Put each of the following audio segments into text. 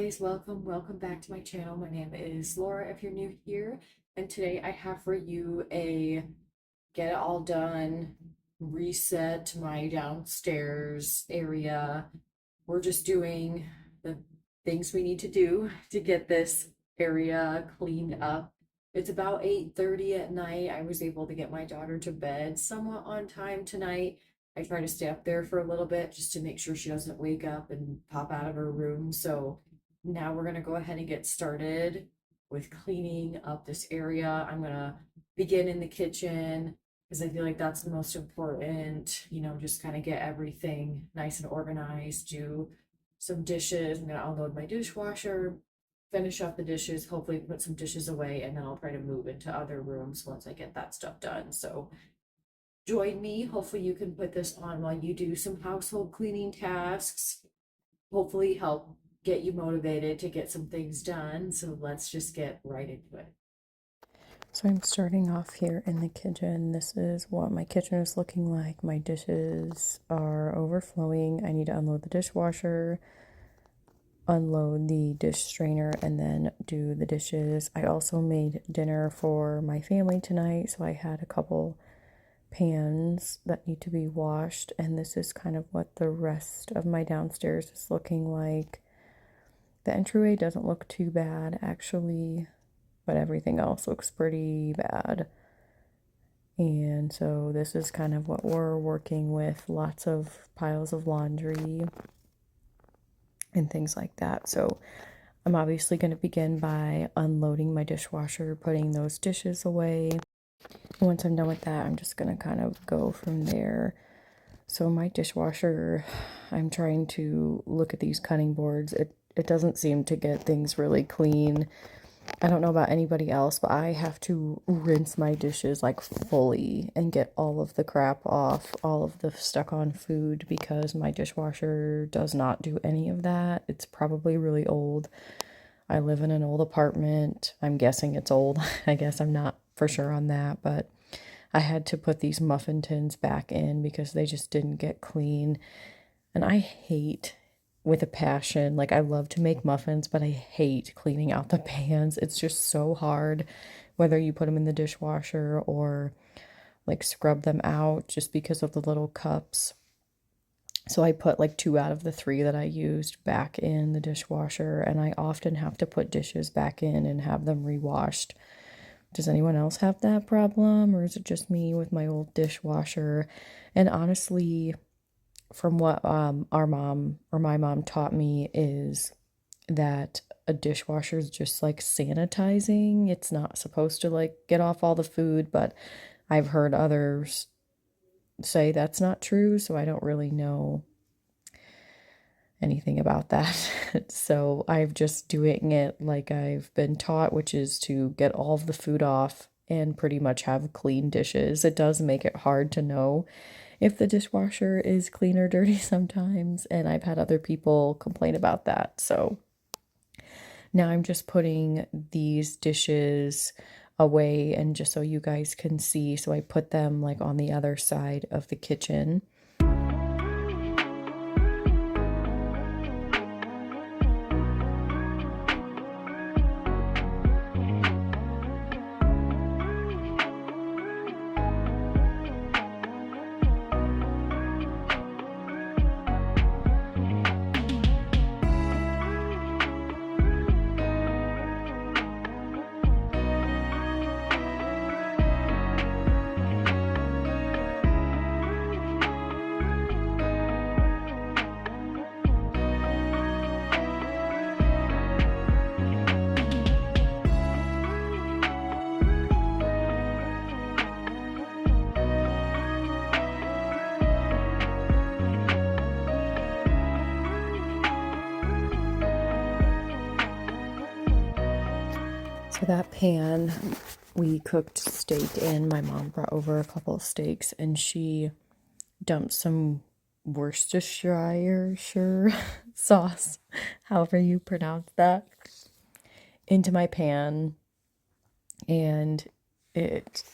guys, welcome back to my channel. My name is Laura if you're new here, and today I have for you a get it all done reset to my downstairs area. We're just doing the things we need to do to get this area cleaned up. It's about 8:30 at night. I was able to get my daughter to bed somewhat on time tonight. I try to stay up there for a little bit just to make sure she doesn't wake up and pop out of her room. So now we're gonna go ahead and get started with cleaning up this area. I'm gonna begin in the kitchen because I feel like that's the most important, just kind of get everything nice and organized, do some dishes. I'm gonna unload my dishwasher, finish up the dishes, hopefully put some dishes away, and then I'll try to move into other rooms once I get that stuff done. So join me. Hopefully you can put this on while you do some household cleaning tasks. Hopefully help get you motivated to get some things done. So let's just get right into it. So I'm starting off here in the kitchen. This is what my kitchen is looking like. My dishes are overflowing. I need to unload the dishwasher, unload the dish strainer, and then do the dishes. I also made dinner for my family tonight, so I had a couple pans that need to be washed, and this is kind of what the rest of my downstairs is looking like. The entryway doesn't look too bad, actually, but everything else looks pretty bad. And so this is kind of what we're working with, lots of piles of laundry and things like that. So I'm obviously going to begin by unloading my dishwasher, putting those dishes away. Once I'm done with that, I'm just going to kind of go from there. So my dishwasher, I'm trying to look at these cutting boards. It doesn't seem to get things really clean. I don't know about anybody else, but I have to rinse my dishes like fully and get all of the crap off, all of the stuck on food, because my dishwasher does not do any of that. It's probably really old. I live in an old apartment. I'm guessing it's old. I guess I'm not for sure on that, but I had to put these muffin tins back in because they just didn't get clean. And I hate with a passion. Like, I love to make muffins, but I hate cleaning out the pans. It's just so hard, whether you put them in the dishwasher or like scrub them out, just because of the little cups. So I put like 2 out of the 3 that I used back in the dishwasher, and I often have to put dishes back in and have them rewashed. Does anyone else have that problem, or is it just me with my old dishwasher? And honestly, from what our mom or my mom taught me, is that a dishwasher is just like sanitizing. It's not supposed to like get off all the food, but I've heard others say that's not true, so I don't really know anything about that. So I'm just doing it like I've been taught, which is to get all of the food off and pretty much have clean dishes. It does make it hard to know if the dishwasher is clean or dirty sometimes, and I've had other people complain about that. So now I'm just putting these dishes away, and just so you guys can see, so I put them like on the other side of the kitchen. So that pan we cooked steak in. My mom brought over a couple of steaks, and she dumped some Worcestershire sauce, however you pronounce that, into my pan, and it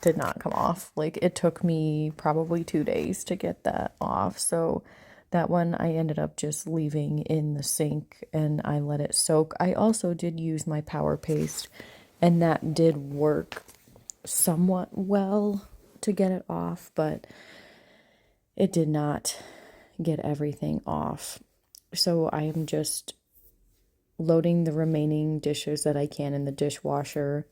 did not come off. Like, it took me probably 2 days to get that off. So That one I ended up just leaving in the sink and I let it soak. I also did use my power paste and that did work somewhat well to get it off, but it did not get everything off. So I am just loading the remaining dishes that I can in the dishwasher.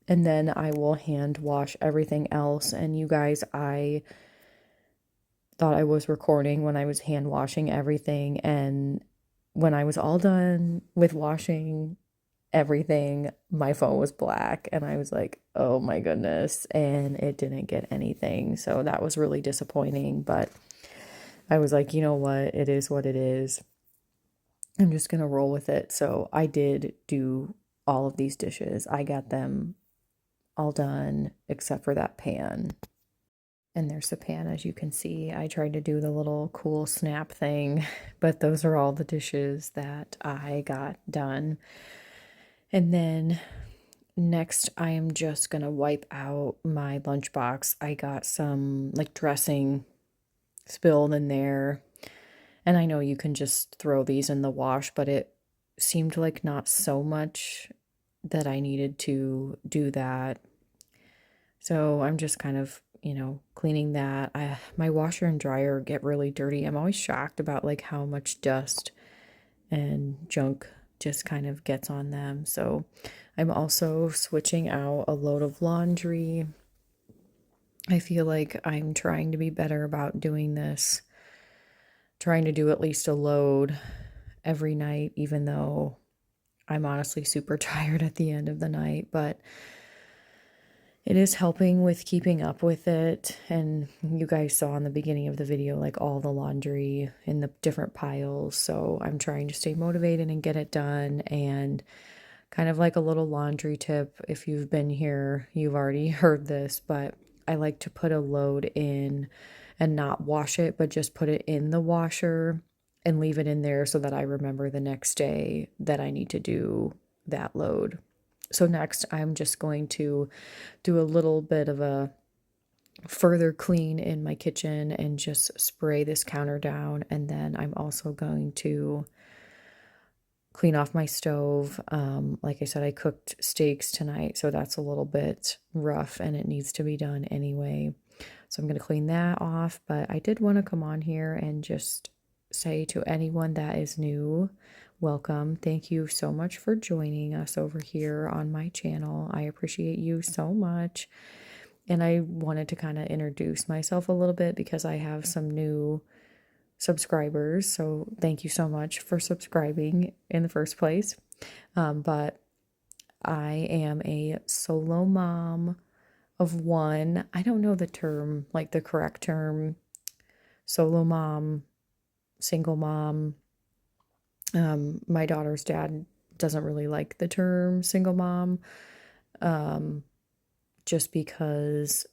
And then I will hand wash everything else. And you guys, I thought I was recording when I was hand washing everything. And when I was all done with washing everything, my phone was black. And I was like, oh my goodness. And it didn't get anything. So that was really disappointing. But I was like, you know what? It is what it is. I'm just going to roll with it. So I did do all of these dishes. I got them all done except for that pan. And there's the pan, as you can see. I tried to do the little cool snap thing, but those are all the dishes that I got done. And then next, I am just going to wipe out my lunchbox. I got some like dressing spilled in there. And I know you can just throw these in the wash, but it seemed like not so much that I needed to do that. So I'm just kind of, cleaning that. My washer and dryer get really dirty. I'm always shocked about like how much dust and junk just kind of gets on them. So I'm also switching out a load of laundry. I feel like I'm trying to be better about doing this, trying to do at least a load every night, even though I'm honestly super tired at the end of the night, but it is helping with keeping up with it. And you guys saw in the beginning of the video, like all the laundry in the different piles. So I'm trying to stay motivated and get it done. And kind of like a little laundry tip, if you've been here, you've already heard this, but I like to put a load in and not wash it, but just put it in the washer and leave it in there so that I remember the next day that I need to do that load. So next, I'm just going to do a little bit of a further clean in my kitchen and just spray this counter down. And then I'm also going to clean off my stove. Like I said, I cooked steaks tonight, so that's a little bit rough and it needs to be done anyway. So I'm going to clean that off. But I did want to come on here and just say to anyone that is new, welcome. Thank you so much for joining us over here on my channel. I appreciate you so much. And I wanted to kind of introduce myself a little bit because I have some new subscribers. So thank you so much for subscribing in the first place. But I am a solo mom of one. I don't know the term, like the correct term. Solo mom, single mom. My daughter's dad doesn't really like the term single mom, just because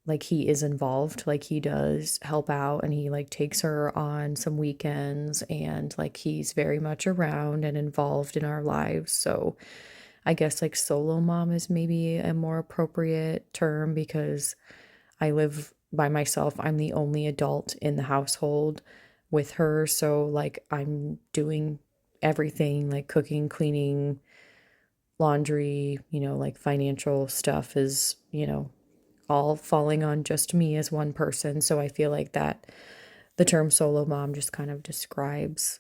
like he is involved, like he does help out and he like takes her on some weekends and like he's very much around and involved in our lives. So I guess like solo mom is maybe a more appropriate term because I live by myself. I'm the only adult in the household with her. So like I'm doing everything like cooking, cleaning, laundry, like financial stuff is, all falling on just me as one person. So I feel like that the term solo mom just kind of describes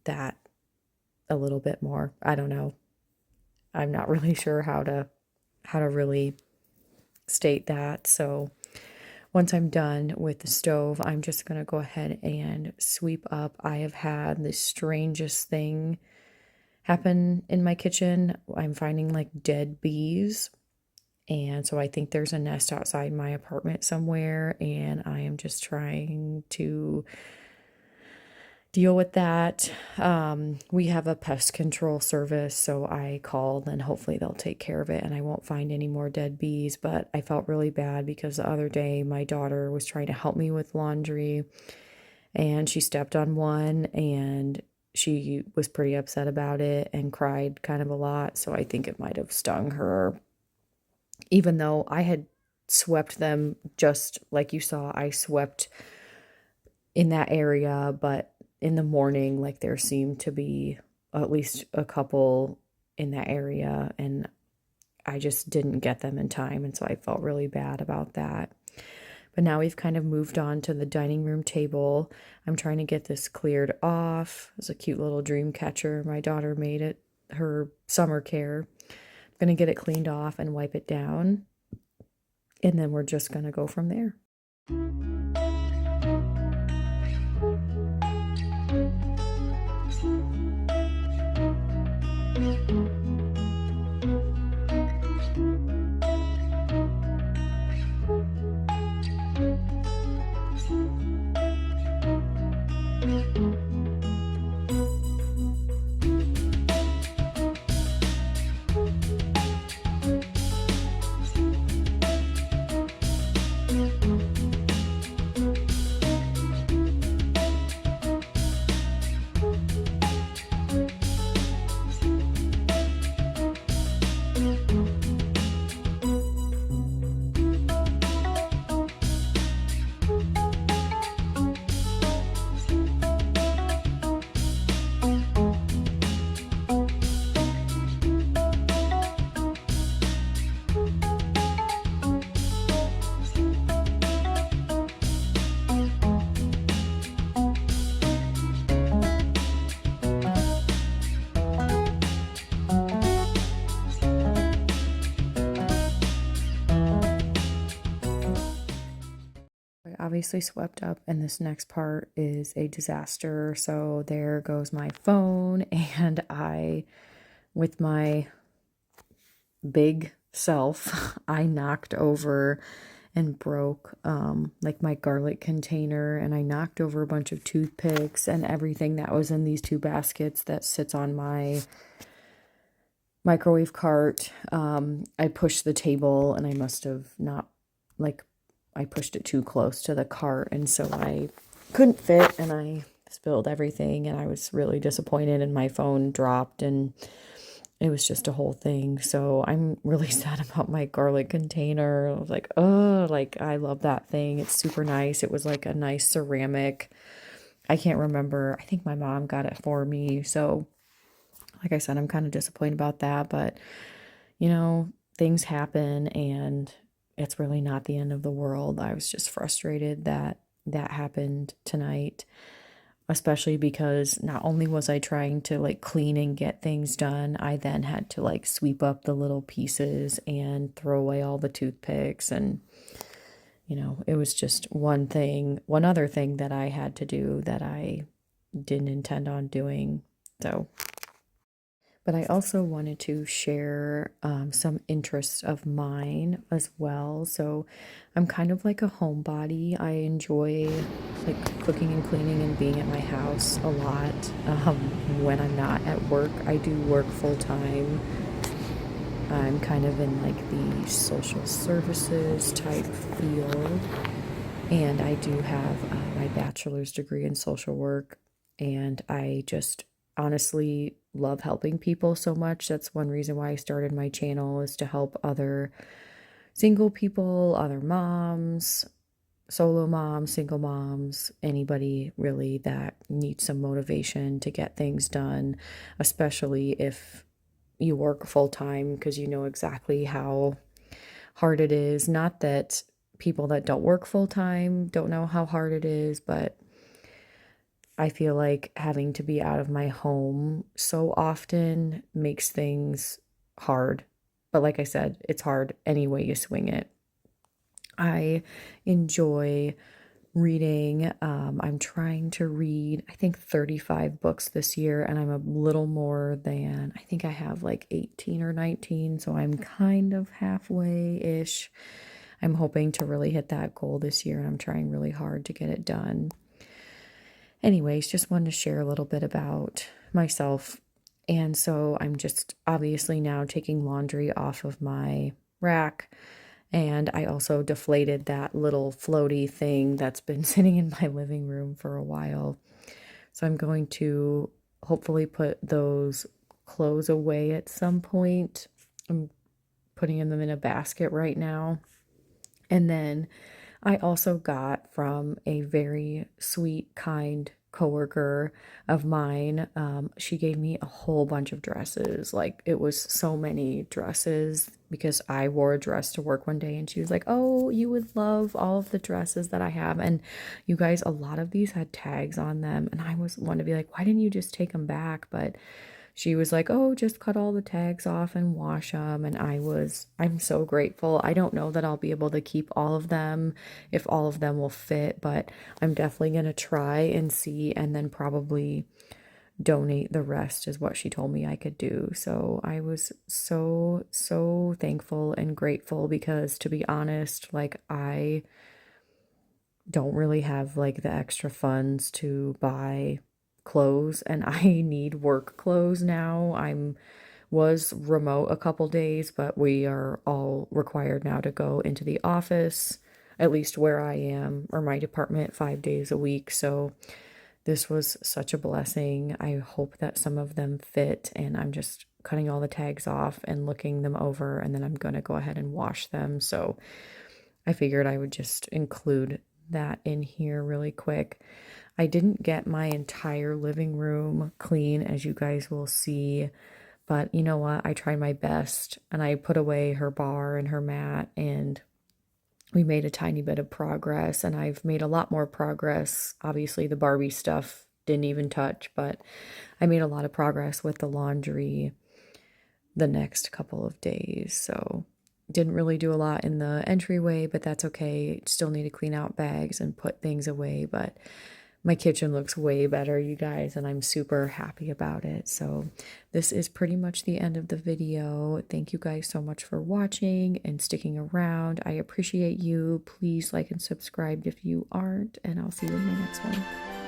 that a little bit more. I don't know. I'm not really sure how to really state that. So once I'm done with the stove, I'm just going to go ahead and sweep up. I have had the strangest thing happen in my kitchen. I'm finding like dead bees. And so I think there's a nest outside my apartment somewhere. And I am just trying to deal with that. We have a pest control service, so I called and hopefully they'll take care of it and I won't find any more dead bees. But I felt really bad because the other day my daughter was trying to help me with laundry and she stepped on one and she was pretty upset about it and cried kind of a lot. So I think it might have stung her, even though I had swept them just like you saw. I swept in that area, but in the morning, like there seemed to be at least a couple in that area, and I just didn't get them in time, and so I felt really bad about that. But now we've kind of moved on to the dining room table. I'm trying to get this cleared off. It's a cute little dream catcher. My daughter made it her summer care. I'm going to get it cleaned off and wipe it down. And then we're just going to go from there. I obviously swept up, and this next part is a disaster. So there goes my phone, and I, with my big self, I knocked over and broke like my garlic container, and I knocked over a bunch of toothpicks and everything that was in these two baskets that sits on my microwave cart. I pushed the table, and I must have not, like, I pushed it too close to the cart, and so I couldn't fit, and I spilled everything, and I was really disappointed, and my phone dropped, and it was just a whole thing. So I'm really sad about my garlic container. I was like, oh, like I love that thing. It's super nice. It was like a nice ceramic. I can't remember. I think my mom got it for me. So like I said, I'm kind of disappointed about that, but things happen, and it's really not the end of the world. I was just frustrated that that happened tonight, especially because not only was I trying to like clean and get things done, I then had to like sweep up the little pieces and throw away all the toothpicks. And, it was just one other thing that I had to do that I didn't intend on doing. So, but I also wanted to share some interests of mine as well. So I'm kind of like a homebody. I enjoy like cooking and cleaning and being at my house a lot. When I'm not at work, I do work full time. I'm kind of in like the social services type field, and I do have my bachelor's degree in social work, and I just honestly love helping people so much. That's one reason why I started my channel, is to help other single people, other moms, solo moms, single moms, anybody really that needs some motivation to get things done, especially if you work full time, because you know exactly how hard it is. Not that people that don't work full time don't know how hard it is, but I feel like having to be out of my home so often makes things hard. But like I said, it's hard any way you swing it. I enjoy reading. I'm trying to read, I think, 35 books this year, and I'm a little more than, I think I have like 18 or 19, so I'm kind of halfway-ish. I'm hoping to really hit that goal this year, and I'm trying really hard to get it done. Anyways, just wanted to share a little bit about myself. And so I'm just obviously now taking laundry off of my rack. And I also deflated that little floaty thing that's been sitting in my living room for a while. So I'm going to hopefully put those clothes away at some point. I'm putting them in a basket right now. And then I also got from a very sweet, kind coworker of mine. She gave me a whole bunch of dresses. Like it was so many dresses because I wore a dress to work one day and she was like, "Oh, you would love all of the dresses that I have." And you guys, a lot of these had tags on them, and I was one to be like, "Why didn't you just take them back?" But she was like, "Oh, just cut all the tags off and wash them." And I'm so grateful. I don't know that I'll be able to keep all of them, if all of them will fit, but I'm definitely going to try and see and then probably donate the rest, is what she told me I could do. So I was so, so thankful and grateful because, to be honest, like I don't really have like the extra funds to buy clothes, and I need work clothes now. I'm was remote a couple days, but we are all required now to go into the office, at least where I am, or my department, 5 days a week. So this was such a blessing. I hope that some of them fit, and I'm just cutting all the tags off and looking them over, and then I'm going to go ahead and wash them. So I figured I would just include that in here really quick. I didn't get my entire living room clean, as you guys will see, but you know what? I tried my best and I put away her bar and her mat, and we made a tiny bit of progress, and I've made a lot more progress. Obviously, the Barbie stuff didn't even touch, but I made a lot of progress with the laundry the next couple of days. So didn't really do a lot in the entryway, but that's okay. Still need to clean out bags and put things away, but my kitchen looks way better, you guys, and I'm super happy about it. So this is pretty much the end of the video. Thank you guys so much for watching and sticking around. I appreciate you. Please like and subscribe if you aren't, and I'll see you in the next one.